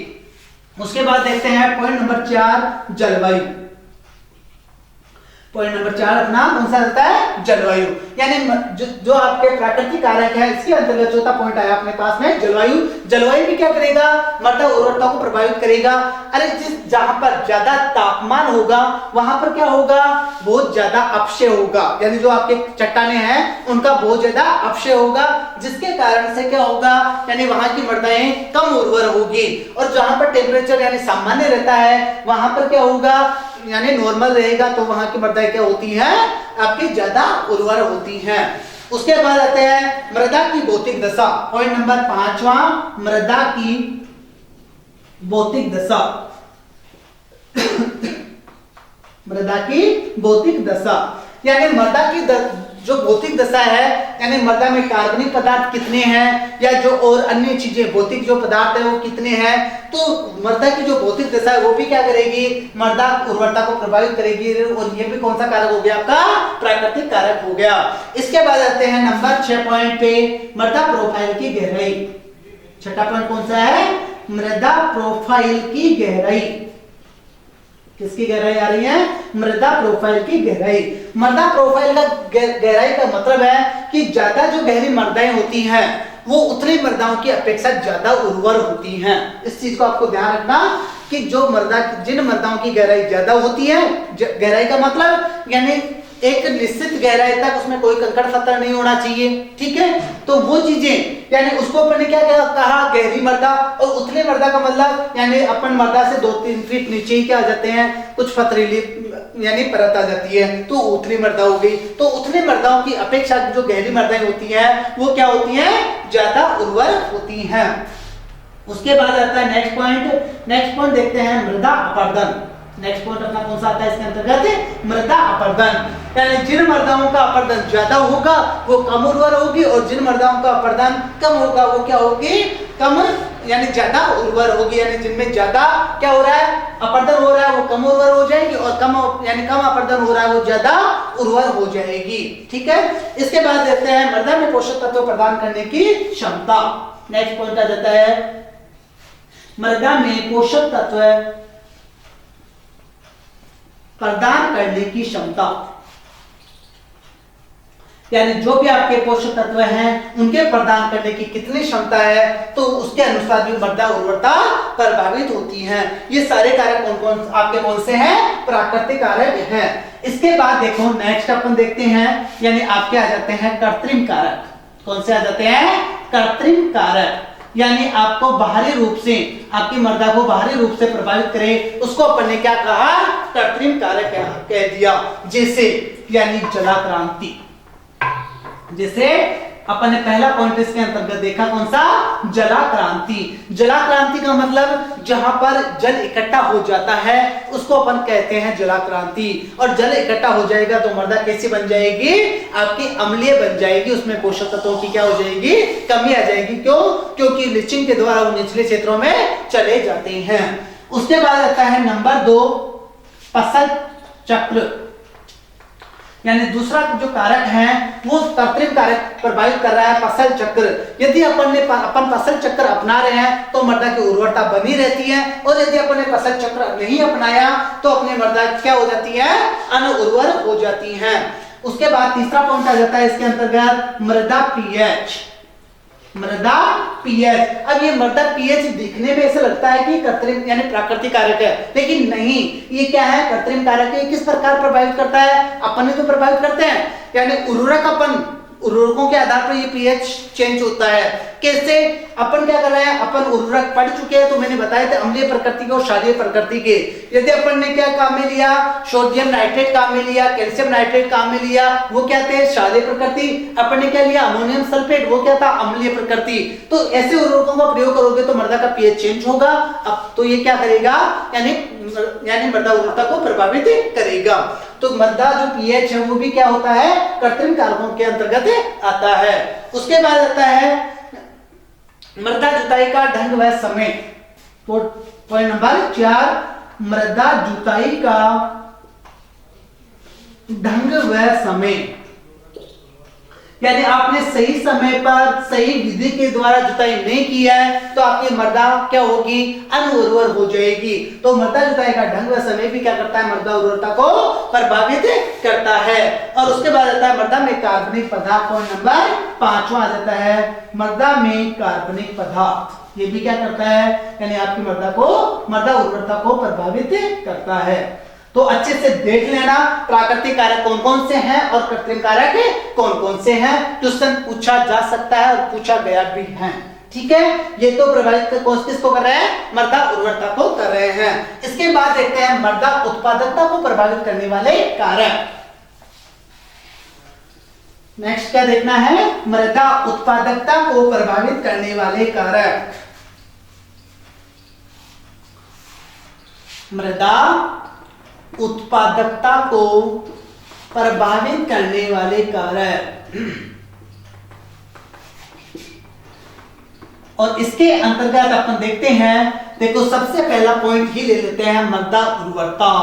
उसके बाद देखते हैं पॉइंट नंबर 4, जलवायु। पॉइंट नंबर 4 अपना कौन सा रहता है, जलवायु। यानी जो आपके प्राकृतिक कारक है इसके अंतर्गत चौथा पॉइंट आया अपने पास में जलवायु। जलवायु भी क्या करेगा, मृदा उर्वरता को प्रभावित करेगा। अरे जहां पर ज्यादा तापमान होगा वहां पर क्या होगा, बहुत ज्यादा अपक्षय होगा, यानी जो आपके चट्टाने हैं उनका बहुत ज्यादा अपक्षय होगा, जिसके कारण से क्या होगा, यानी वहां की मृदाएं कम उर्वर होगी। और जहां पर टेम्परेचर यानी सामान्य रहता है वहां पर क्या होगा, यानी नॉर्मल रहेगा, तो वहां की मृदाएं क्या होती हैं, आपकी ज्यादा उर्वर होती हैं। उसके बाद आते हैं मृदा की भौतिक दशा। पॉइंट नंबर 5वां, मृदा की भौतिक दशा। मृदा की भौतिक दशा यानी मृदा की जो भौतिक दशा है, यानी मृदा में कार्बनिक पदार्थ कितने हैं या जो और अन्य चीजें भौतिक जो पदार्थ है वो कितने हैं। तो मृदा की जो भौतिक दशा है वो भी क्या करेगी, मृदा उर्वरता को प्रभावित करेगी। और ये भी कौन सा कारक हो गया, आपका प्राकृतिक कारक हो गया। इसके बाद आते हैं नंबर 6 पॉइंट पे, मृदा प्रोफाइल की गहराई। छठा पॉइंट कौन सा है, मृदा प्रोफाइल की गहराई। किसकी गहराई आ रही है, मृदा प्रोफाइल की गहराई। मृदा प्रोफाइल का गहराई का मतलब है कि ज्यादा जो गहरी मृदाएं होती हैं वो उतनी मृदाओं की अपेक्षा ज्यादा उर्वर होती हैं। इस चीज को आपको ध्यान रखना कि जो मृदा, जिन मृदाओं की गहराई ज्यादा होती है, गहराई का मतलब यानी एक निश्चित गहराई तक उसमें कोई कंकड़ पत्थर नहीं होना चाहिए, ठीक है। तो वो चीजें यानी उसको अपन ने क्या कहा, गहरी मृदा। और उतली मृदा का मतलब यानी अपन मृदा से 2-3 फीट नीचे ही क्या आ जाते हैं, कुछ पथरीली यानी परत आ जाती है, तो उतली मृदा हो गई। तो उतली मृदाओं की अपेक्षा जो गहरी मृदाएं होती हैं वो क्या होती हैं, ज्यादा उर्वर होती हैं। उसके बाद आता है नेक्स्ट पॉइंट। नेक्स्ट पॉइंट देखते हैं मृदा अपरदन। नेक्स्ट पॉइंट अपना कौन सा आता है इसके अंतर्गत, मृदा अपरदन। यानी जिन मृदाओं का अपरदन ज्यादा होगा वो कम उर्वर होगी, और जिन मृदाओं का अपरदन कम होगा वो क्या होगी, कम यानी ज्यादा उर्वर होगी। यानी जिनमें ज्यादा क्या हो रहा है, अपरदन हो रहा है, वो कम उर्वर हो जाएगी, और कम यानी कम अपरदन हो रहा है वो ज्यादा उर्वर हो जाएगी, ठीक है। इसके बाद देखते हैं मृदा में पोषक तत्व प्रदान करने की क्षमता। नेक्स्ट पॉइंट आ जाता है मृदा में पोषक तत्व प्रदान करने की क्षमता। यानी जो भी आपके पोषक तत्व हैं उनके प्रदान करने की कितनी क्षमता है, तो उसके अनुसार भी मृदा उर्वरता प्रभावित होती है। ये सारे कारक कौन कौन आपके कौन से हैं, प्राकृतिक कारक हैं। इसके बाद देखो नेक्स्ट अपन देखते हैं, यानी आपके आ जाते हैं कृत्रिम कारक। कौन से आ जाते हैं, कृत्रिम कारक। यानी आपको बाहरी रूप से, आपकी मृदा को बाहरी रूप से प्रभावित करे, उसको अपन ने क्या कहा, कृत्रिम कारक कह दिया। जैसे यानी जलाक्रांति। जैसे अपन ने पहला पॉइंट इसके अंतर्गत देखा कौन सा, जलाक्रांति। जलाक्रांति का मतलब जहां पर जल इकट्ठा हो जाता है उसको अपन कहते हैं जलाक्रांति। और जल इकट्ठा हो जाएगा तो मृदा कैसी बन जाएगी, आपकी अम्लीय बन जाएगी, उसमें पोषक तत्वों की क्या हो जाएगी, कमी आ जाएगी। क्यों, क्योंकि लीचिंग के द्वारा वो निचले क्षेत्रों में चले जाते हैं। उसके बाद आता है नंबर 2 फसल चक्र। यानी दूसरा जो कारक है वो कृत्रिम कारक प्रभावित कर रहा है, फसल चक्र। यदि अपन फसल चक्र अपना रहे हैं तो मृदा की उर्वरता बनी रहती है, और यदि अपन ने फसल चक्र नहीं अपनाया तो अपनी मृदा क्या हो जाती है, अनुर्वर हो जाती है। उसके बाद तीसरा पॉइंट आ जाता है इसके अंतर्गत मृदा पीएच। मृदा पीएच। अब ये मृदा पीएच दिखने में ऐसा लगता है कि कृत्रिम यानी प्राकृतिक कारक है, लेकिन नहीं, ये क्या है, कृत्रिम कारक है। किस प्रकार प्रभावित करता है, अपन तो प्रभावित करते हैं, यानी उर्वरकों के आधार पर ये पीएच चेंज होता है। कैसे, अपन क्या कर रहे हैं, अपन उर्वरक पढ़ चुके हैं, तो मैंने बताया था अम्लीय प्रकृति के और क्षारीय प्रकृति के। यदि अपन ने क्या काम में लिया, सोडियम नाइट्रेट काम में लिया, कैल्शियम नाइट्रेट काम में लिया, वो क्या थे, क्षारीय प्रकृति। अपन ने क्या लिया, अमोनियम सल्फेट, वो क्या था, अम्लीय प्रकृति। तो ऐसे उर्वरकों का प्रयोग करोगे तो मृदा का पीएच चेंज होगा। अब तो ये क्या करेगा, यानी मृदा उर्वरता को प्रभावित करेगा। तो मृदा जो पीएच है वो भी क्या होता है, कृत्रिम कारकों के अंतर्गत आता है। उसके बाद आता है मृदा जुताई का ढंग व समय। पॉइंट नंबर 4 मृदा जुताई का ढंग व समय। यानी आपने सही समय पर सही विधि के द्वारा जुताई नहीं किया है तो आपकी मृदा क्या होगी, अनउर्वर हो जाएगी। तो मृदा जुताई का ढंग व समय भी क्या करता है, मृदा उर्वरता को प्रभावित करता है। और उसके बाद आता है मृदा में कार्बनिक पदार्थ। पॉइंट नंबर 5 आ जाता है मृदा में कार्बनिक पदार्थ। ये भी क्या करता है, यानी आपकी मृदा उर्वरता को प्रभावित करता है। तो अच्छे से देख लेना प्राकृतिक कारक कौन कौन से हैं और कृत्रिम कारक कौन कौन से हैं। क्वेश्चन पूछा जा सकता है और पूछा गया भी है। ठीक है, ये तो प्रभावित किसको कर रहे हैं, मृदा उर्वरता को कर रहे हैं। इसके बाद देखते हैं मृदा उत्पादकता को प्रभावित करने वाले कारक। नेक्स्ट क्या देखना है, मृदा उत्पादकता को प्रभावित करने वाले कारक। मृदा उत्पादकता को प्रभावित करने वाले कारक, और इसके अंतर्गत अपन देखते हैं, देखो सबसे पहला पॉइंट ही ले लेते हैं मृदा उर्वरता।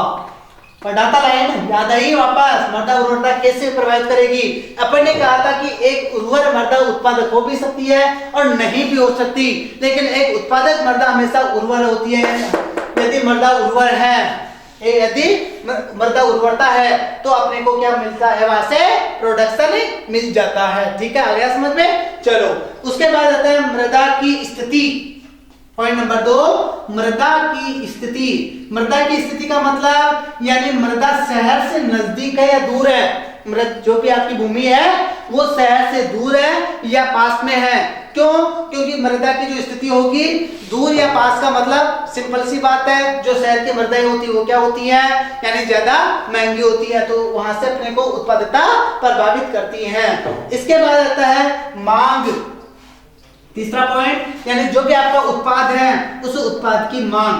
पढ़ाता लाइन याद आई वापस, मृदा उर्वरता कैसे प्रभावित करेगी। अपन ने कहा था कि एक उर्वर मृदा उत्पादक हो भी सकती है और नहीं भी हो सकती, लेकिन एक उत्पादक मृदा हमेशा उर्वर होती है। यदि मृदा उर्वर है, यदि मृदा उर्वरता है तो अपने को क्या मिलता है, वहां से प्रोडक्शन मिल जाता है। ठीक है, आ गया समझ में। चलो उसके बाद आता है मृदा की स्थिति। पॉइंट नंबर 2, मृदा की स्थिति। मृदा की स्थिति का मतलब यानी मृदा शहर से नजदीक है या दूर है। जो भी आपकी भूमि है वो शहर से दूर है या पास में है। क्यों, क्योंकि मृदा की जो स्थिति होगी, दूर या पास का मतलब सिंपल सी बात है, जो शहर की मृदाएं होती है वो क्या होती है, यानी ज्यादा महंगी होती है, तो वहां से अपने को उत्पादकता प्रभावित करती है। इसके बाद आता है मांग। तीसरा पॉइंट, यानी जो भी आपका उत्पाद है उस उत्पाद की मांग।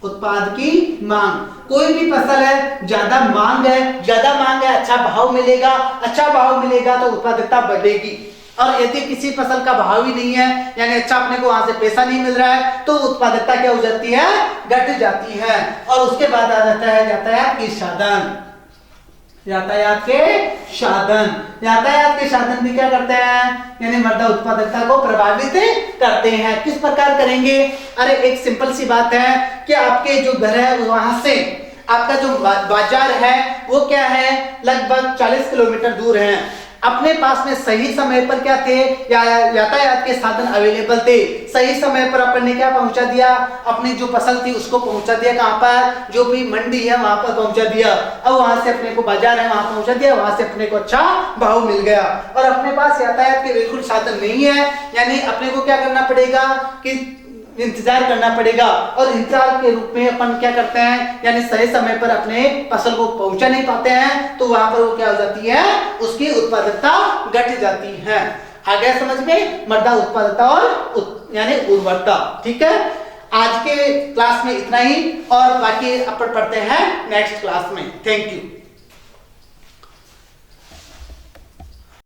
उत्पाद की मांग, कोई भी फसल है, ज्यादा मांग है, अच्छा भाव मिलेगा तो उत्पादकता बढ़ेगी। और यदि किसी फसल का भाव ही नहीं है, यानी अच्छा अपने को वहां से पैसा नहीं मिल रहा है, तो उत्पादकता क्या हो जाती है, घट जाती है। और उसके बाद आ जाता है यातायात के साधन। यातायात के साधन भी क्या करते हैं, यानी मृदा उत्पादकता को प्रभावित करते हैं। किस प्रकार करेंगे, अरे एक सिंपल सी बात है कि आपके जो घर है वहां से आपका जो बाजार है वो क्या है, लगभग 40 किलोमीटर दूर है। अपने पास में सही समय पर क्या थे, यातायात के साधन अवेलेबल थे। सही समय पर अपन ने क्या पहुंचा दिया, अपनी जो फसल थी उसको पहुंचा दिया। कहां पर, जो भी मंडी है वहां पर पहुंचा दिया। अब वहां से अपने को बाजार है वहां पहुंचा दिया, वहां से अपने को अच्छा भाव मिल गया। और अपने पास यातायात के बिल्कुल साधन नहीं है, यानी अपने को क्या करना पड़ेगा कि इंतजार करना पड़ेगा। और इंतजार के रूप में अपन क्या करते हैं, यानी सही समय पर अपने फसल को पहुंचा नहीं पाते हैं, तो वहां पर वो क्या हो जाती है, उसकी उत्पादकता घट जाती है। आ गया समझ में, मृदा उत्पादकता और यानी उर्वरता। ठीक है, आज के क्लास में इतना ही, और बाकी अपन पढ़ते हैं नेक्स्ट क्लास में। Thank you.